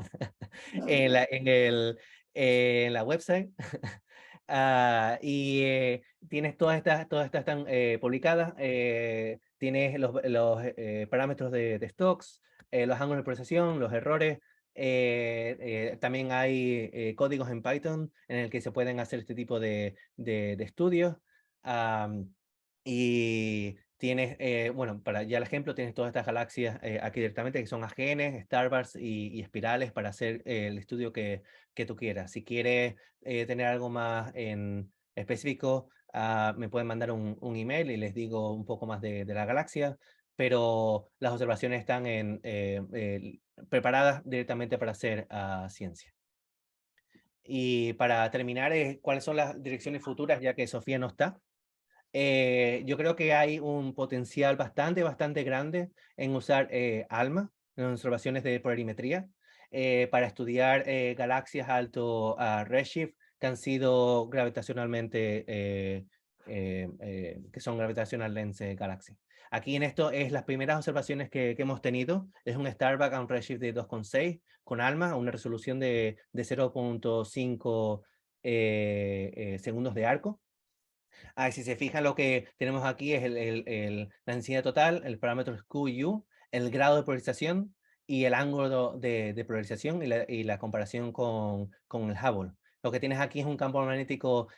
S1: en la website. Tienes todas estas están publicadas. Tienes los parámetros de stocks, los ángulos de procesión, los errores. También hay códigos en Python en el que se pueden hacer este tipo de estudios. Am, y tienes, bueno, para ya el ejemplo, tienes todas estas galaxias aquí directamente, que son AGN, Starburst y espirales para hacer el estudio que tú quieras. Si quieres tener algo más en específico, me pueden mandar un email y les digo un poco más de la galaxia, pero las observaciones están preparadas directamente para hacer ciencia. Y para terminar, ¿cuáles son las direcciones futuras, ya que Sofía no está? Yo creo que hay un potencial bastante grande en usar ALMA, en observaciones de polarimetría, para estudiar galaxias alto a redshift que han sido gravitacionalmente, que son gravitational lens galaxy. Aquí en esto es las primeras observaciones que hemos tenido. Es un Starbuck a un redshift de 2,6 con ALMA, a una resolución de 0,5 segundos de arco. Si se fijan, lo que tenemos aquí es la densidad total, el parámetro es Q y U, el grado de polarización y el ángulo de polarización y la comparación con el Hubble. Lo que tienes aquí es un campo magnético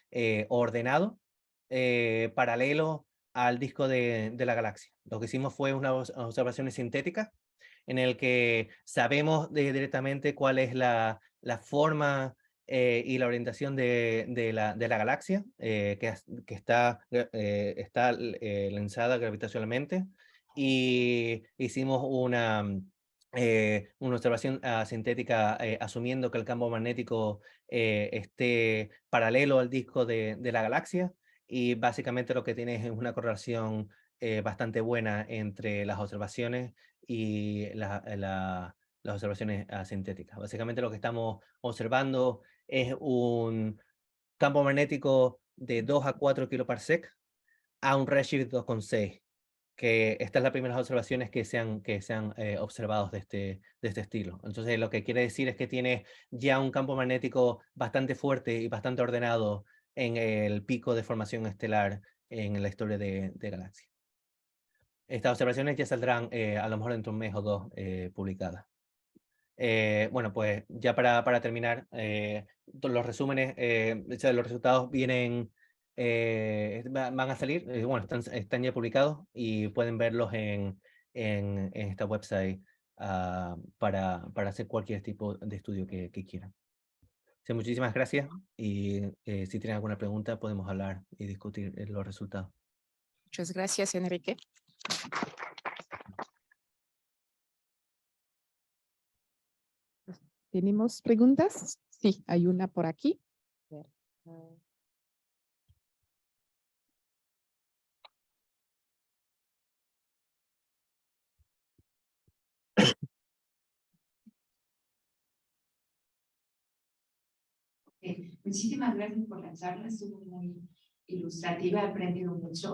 S1: ordenado, paralelo al disco de la galaxia. Lo que hicimos fue unas observaciones sintéticas en el que sabemos directamente cuál es la forma y la orientación de la galaxia, que está lanzada gravitacionalmente, y hicimos una observación sintética asumiendo que el campo magnético esté paralelo al disco de la galaxia, y básicamente lo que tienes es una correlación bastante buena entre las observaciones y las observaciones sintéticas. Básicamente lo que estamos observando es un campo magnético de 2 a 4 kiloparsec a un redshift 2,6, que estas son las primeras observaciones que se han observado de este estilo. Entonces, lo que quiere decir es que tiene ya un campo magnético bastante fuerte y bastante ordenado en el pico de formación estelar en la historia de galaxias. Estas observaciones ya saldrán a lo mejor dentro de un mes o dos publicadas. Bueno, pues ya para terminar, los resúmenes, o sea, los resultados van a salir, bueno, están ya publicados y pueden verlos en esta website para hacer cualquier tipo de estudio que quieran. Sí, muchísimas gracias y si tienen alguna pregunta podemos hablar y discutir los resultados.
S2: Muchas gracias, Enrique. ¿Tenemos preguntas? Sí, hay una por aquí. A ver,
S3: Muchísimas gracias por la charla, estuvo muy ilustrativa, he aprendido mucho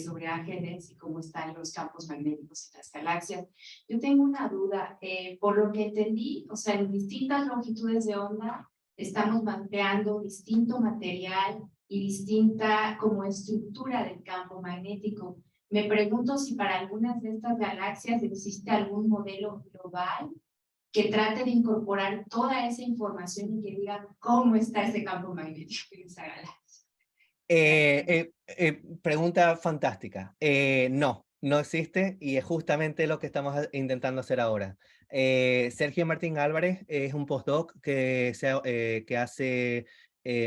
S3: sobre ángeles y cómo están los campos magnéticos en las galaxias. Yo tengo una duda, por lo que entendí, o sea, en distintas longitudes de onda estamos mapeando distinto material y distinta como estructura del campo magnético. Me pregunto si para algunas de estas galaxias existe algún modelo global que trate de incorporar toda esa información y que diga cómo está ese campo magnético en esa galaxia.
S1: Pregunta fantástica. No existe y es justamente lo que estamos intentando hacer ahora. Sergio Martín Álvarez es un postdoc que hace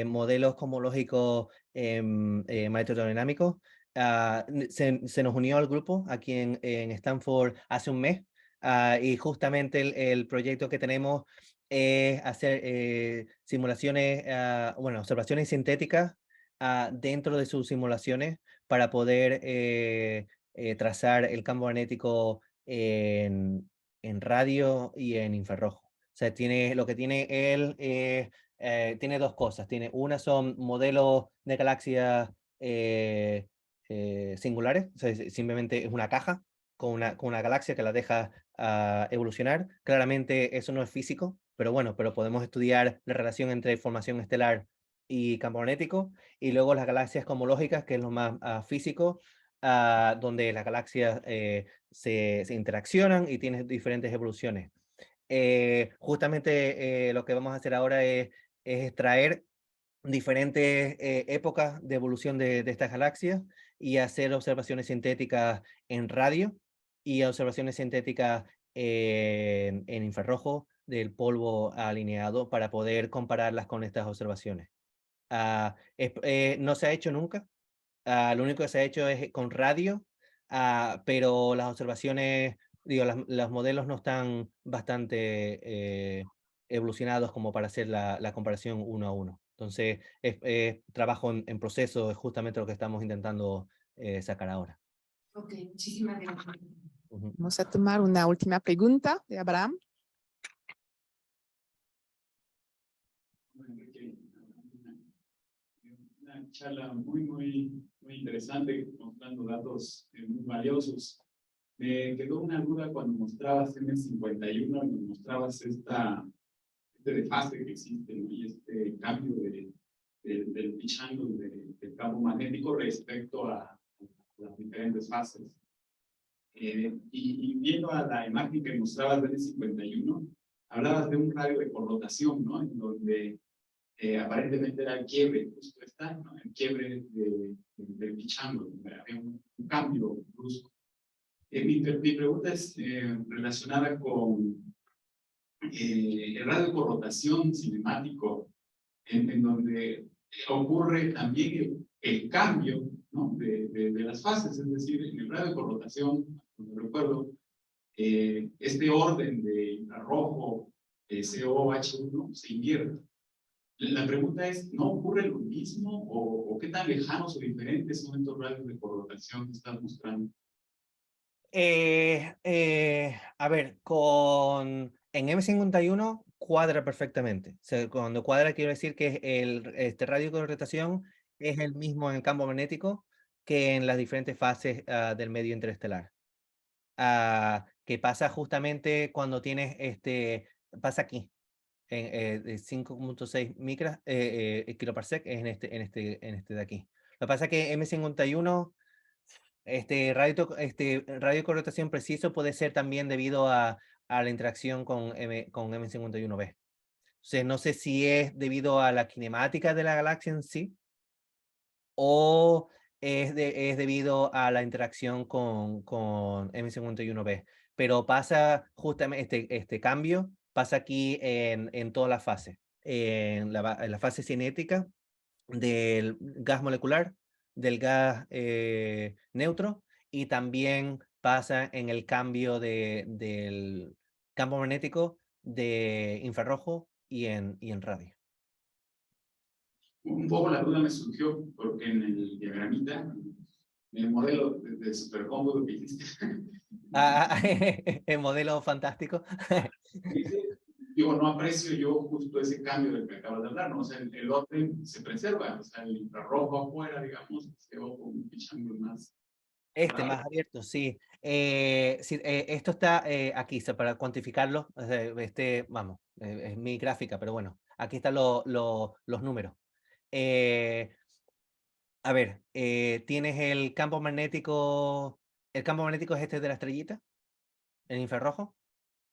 S1: modelos cosmológicos magnetodinámicos. Se nos unió al grupo aquí en Stanford hace un mes. Y justamente el proyecto que tenemos es hacer simulaciones, observaciones sintéticas dentro de sus simulaciones para poder trazar el campo magnético en radio y en infrarrojo. O sea, lo que tiene él tiene dos cosas. Una son modelos de galaxias singulares, o sea, simplemente es una caja con una galaxia que la deja evolucionar. Claramente eso no es físico, pero bueno, pero podemos estudiar la relación entre formación estelar y campo magnético, y luego las galaxias cosmológicas, que es lo más físico, donde las galaxias se interaccionan y tienen diferentes evoluciones. Justamente lo que vamos a hacer ahora es extraer diferentes épocas de evolución de estas galaxias y hacer observaciones sintéticas en radio y observaciones sintéticas en infrarrojo del polvo alineado para poder compararlas con estas observaciones. No se ha hecho nunca. Lo único que se ha hecho es con radio, pero las observaciones, digo, los modelos no están bastante evolucionados como para hacer la comparación uno a uno. Entonces, trabajo en proceso, es justamente lo que estamos intentando sacar ahora.
S3: Ok, muchísimas gracias.
S2: Vamos a tomar una última pregunta de Abraham.
S4: Una charla muy interesante, mostrando datos muy valiosos. Me quedó una duda cuando mostrabas M51 y mostrabas este desfase que existe, ¿no? Y este cambio del pitch angle del campo magnético respecto a las diferentes fases. Y viendo a la imagen que mostrabas del M51, hablabas de un radio de conrotación, ¿no? En donde aparentemente era el quiebre, justo está, ¿no? El quiebre del pitch angle, había un cambio brusco. Mi pregunta es relacionada con el radio de corrotación cinemático, en donde ocurre también el cambio, ¿no? de las fases, es decir, en el radio de corrotación, como recuerdo, este orden de infrarrojo, COH1, se invierte. La pregunta es, ¿no ocurre lo mismo o qué tan lejanos o diferentes son estos radios de corrotación que estás mostrando?
S1: A ver, en M51 cuadra perfectamente. O sea, cuando cuadra quiero decir que este radio de rotación es el mismo en el campo magnético que en las diferentes fases del medio interestelar. Que pasa justamente cuando tienes pasa aquí, de 5.6 micras, kiloparsec en este de aquí. Lo que pasa es que M51 radio de rotación preciso puede ser también debido a la interacción con M51b. Entonces, no sé si es debido a la cinemática de la galaxia en sí o es debido a la interacción con M51B, pero pasa justamente este cambio, pasa aquí en todas las fases, en la fase cinética del gas molecular, del gas neutro, y también pasa en el cambio del campo magnético de infrarrojo y en radio.
S4: Un poco la duda me surgió porque en el diagramita, en el modelo de supercómputo que hiciste,
S1: El modelo fantástico.
S4: dice, digo, no aprecio yo justo ese cambio del que acabas de hablar, ¿no? O sea, el orden se preserva, o sea, el infrarrojo afuera, digamos, se va con un pitch-angle más.
S1: Más abierto, sí. Sí, esto está aquí, para cuantificarlo, vamos, es mi gráfica, pero bueno, aquí están los números. A ver, tienes el campo magnético es este de la estrellita, el infrarrojo,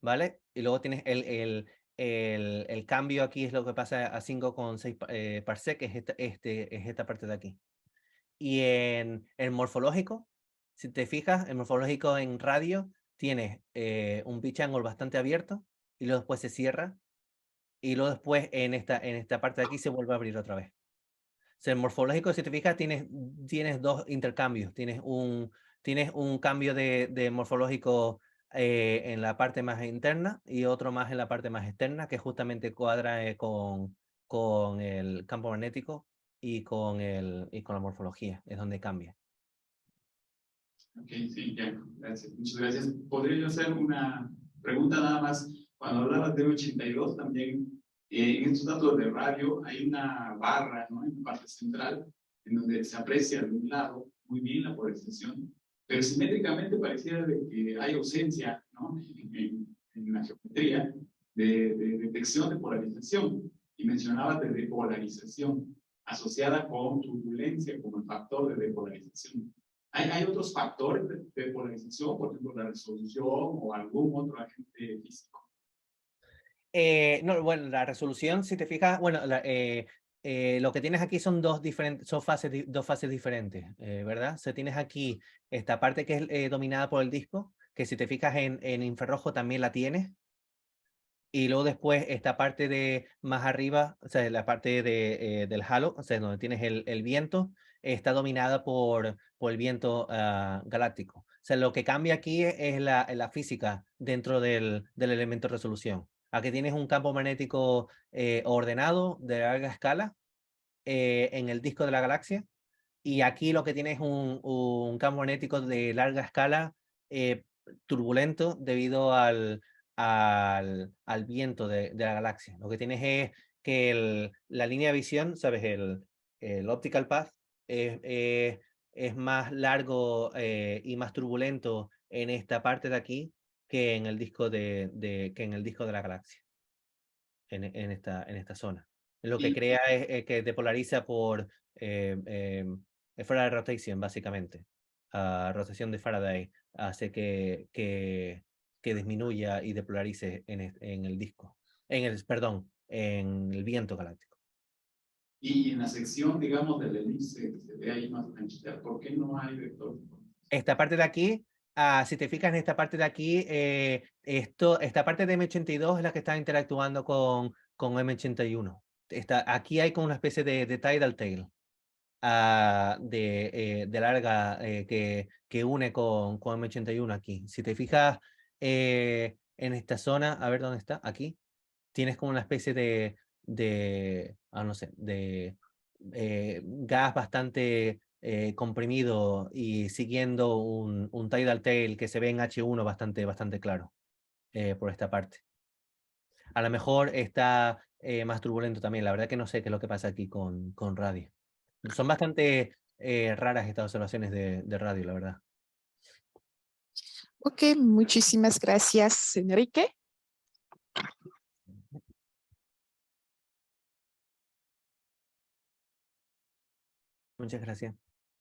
S1: ¿vale? Y luego tienes el cambio aquí, es lo que pasa a 5,6 parsec, es esta parte de aquí. Y en el morfológico, si te fijas, el morfológico en radio tienes un pitch angle bastante abierto y luego después se cierra y luego después en esta parte de aquí se vuelve a abrir otra vez. O sea, el morfológico, si te fijas, tienes dos intercambios. Tienes un cambio de morfológico en la parte más interna y otro más en la parte más externa, que justamente cuadra con el campo magnético y con la morfología, es donde cambia.
S4: Ok, sí, ya, gracias, muchas gracias. ¿Podría yo hacer una pregunta nada más? Cuando hablabas de 82 también, en estos datos de radio hay una barra, ¿no? En la parte central, en donde se aprecia de un lado muy bien la polarización, pero simétricamente pareciera de que hay ausencia, ¿no? En la geometría de detección de polarización. Y mencionabas de depolarización asociada con turbulencia como el factor de depolarización. ¿Hay otros factores de polarización, por ejemplo, la resolución o algún otro agente físico?
S1: No, bueno, la resolución, si te fijas, bueno, lo que tienes aquí son dos fases diferentes, ¿verdad? O sea, tienes aquí esta parte que es dominada por el disco, que si te fijas en infrarrojo también la tienes. Y luego después esta parte de más arriba, o sea, la parte del halo, o sea, donde tienes el viento, está dominada por el viento galáctico. O sea, lo que cambia aquí es la física dentro del elemento de resolución. Aquí tienes un campo magnético ordenado de larga escala en el disco de la galaxia. Y aquí lo que tienes es un campo magnético de larga escala turbulento debido al viento de la galaxia. Lo que tienes es que la línea de visión, ¿sabes? El optical path es más largo y más turbulento en esta parte de aquí que en el disco que en el disco de la galaxia, en esta zona. Lo que crea es que depolariza por Faraday rotation, básicamente. Rotación de Faraday hace que disminuya y depolarice en el disco. Perdón, en el viento galáctico.
S4: Y en la sección, digamos, del elipse que se ve ahí más anchita, ¿por qué no hay vector?
S1: Esta parte de aquí, si te fijas en esta parte de aquí, esta parte de M82 es la que está interactuando con M81. Aquí hay como una especie de tidal tail de larga que une con M81 aquí. Si te fijas en esta zona, a ver dónde está, aquí, tienes como una especie no sé, de gas bastante comprimido y siguiendo un tidal tail que se ve en H1 bastante claro por esta parte. A lo mejor está más turbulento también, la verdad que no sé qué es lo que pasa aquí con radio. Son bastante raras estas observaciones de radio, la verdad.
S2: Ok, muchísimas gracias, Enrique.
S1: Muchas gracias.